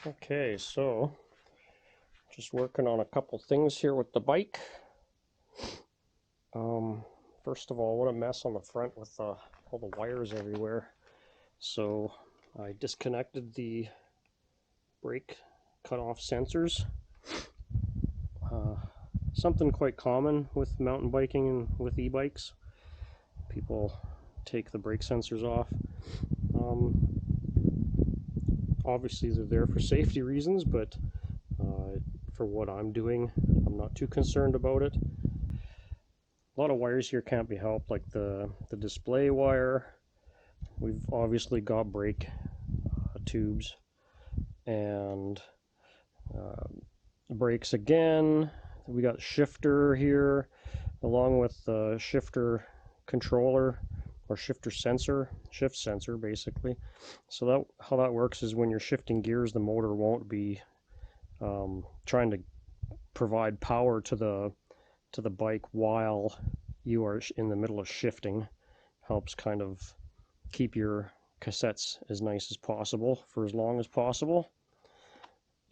Okay, so just working on a couple things here with the bike. First of all, what a mess on the front with all the wires everywhere. So I disconnected the brake cutoff sensors. Something quite common with mountain biking and with e-bikes. People take the brake sensors off. Obviously they're there for safety reasons, but for what I'm doing, I'm not too concerned about it. A lot of wires here can't be helped, like the display wire. We've obviously got brake tubes and brakes again. We got shifter here along with the shifter controller or shifter sensor, shift sensor basically. So that how that works is when you're shifting gears, the motor won't be trying to provide power to the bike while you are in the middle of shifting. Helps kind of keep your cassettes as nice as possible for as long as possible.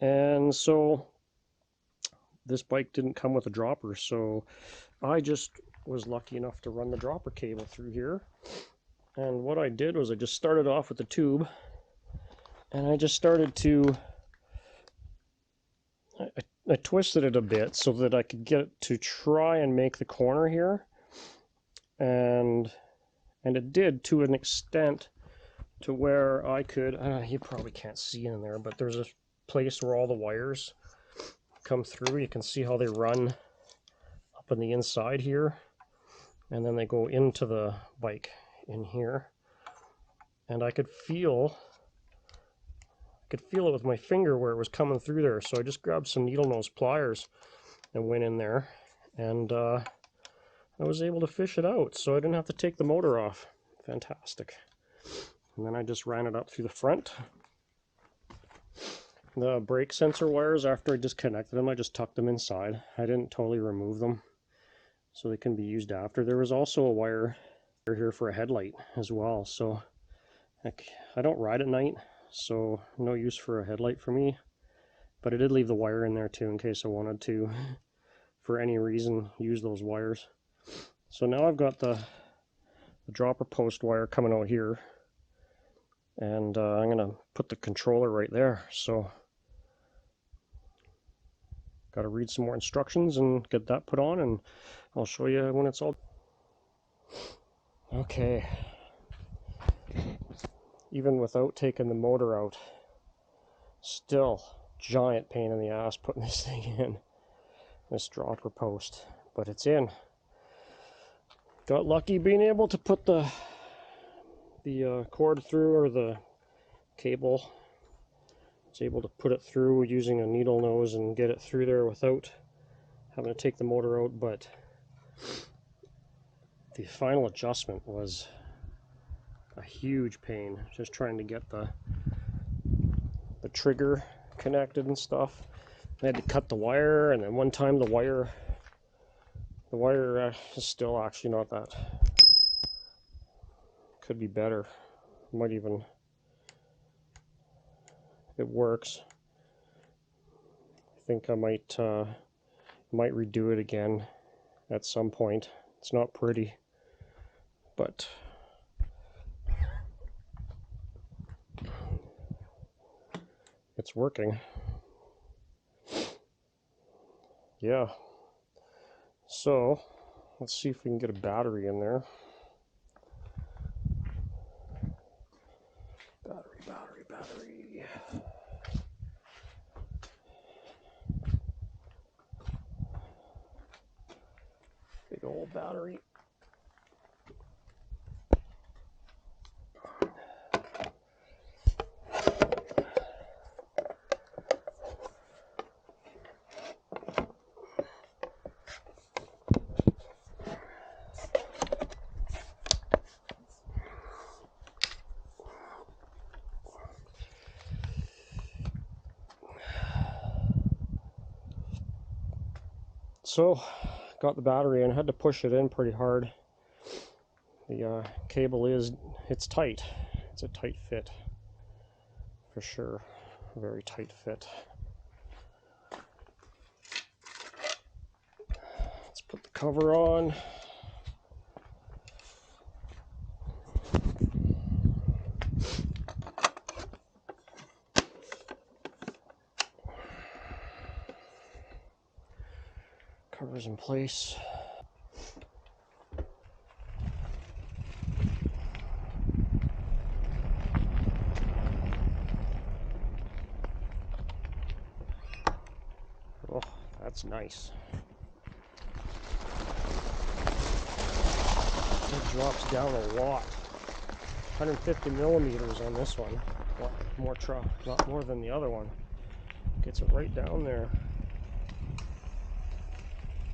And so this bike didn't come with a dropper, so I just was lucky enough to run the dropper cable through here. And what I did was I just started off with the tube, and I just started to I twisted it a bit so that I could get it to try and make the corner here, and it did to an extent to where I could, you probably can't see in there, but there's a place where all the wires come through. You can see how they run up on the inside here, and then they go into the bike in here. And I could feel it with my finger where it was coming through there. So I just grabbed some needle nose pliers and went in there, and I was able to fish it out, so I didn't have to take the motor off. Fantastic. And then I just ran it up through the front. The brake sensor wires, after I disconnected them, I just tucked them inside. I didn't totally remove them, so they can be used after. There was also a wire here for a headlight as well, so I don't ride at night, so no use for a headlight for me. But I did leave the wire in there too in case I wanted to, for any reason, use those wires. So now I've got the dropper post wire coming out here, and I'm going to put the controller right there. So got to read some more instructions and get that put on, and I'll show you when it's all. Okay. Even without taking the motor out, still giant pain in the ass putting this thing in, this dropper post, but it's in. Got lucky being able to put the cord through, or the cable. I was able to put it through using a needle nose and get it through there without having to take the motor out, but the final adjustment was a huge pain, just trying to get the trigger connected and stuff. I had to cut the wire, and then one time the wire is still actually not that. Could be better. Might even, it works. I think I might redo it again at some point. It's not pretty, but it's working. Yeah. So let's see if we can get a battery in there. Battery. Big old battery. So, got the battery and had to push it in pretty hard. The cable it's tight. It's a tight fit, for sure. very tight fit. Let's put the cover on. Cover's in place. Oh, that's nice. It drops down a lot. 150 millimeters on this one. A lot more than the other one. Gets it right down there.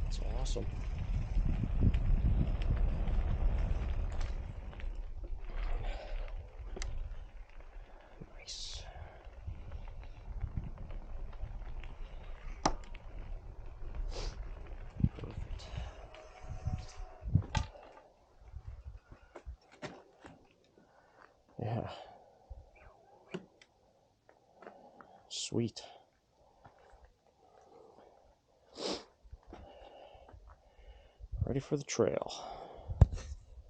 That's awesome. Nice. Perfect. Yeah. Sweet. Ready for the trail.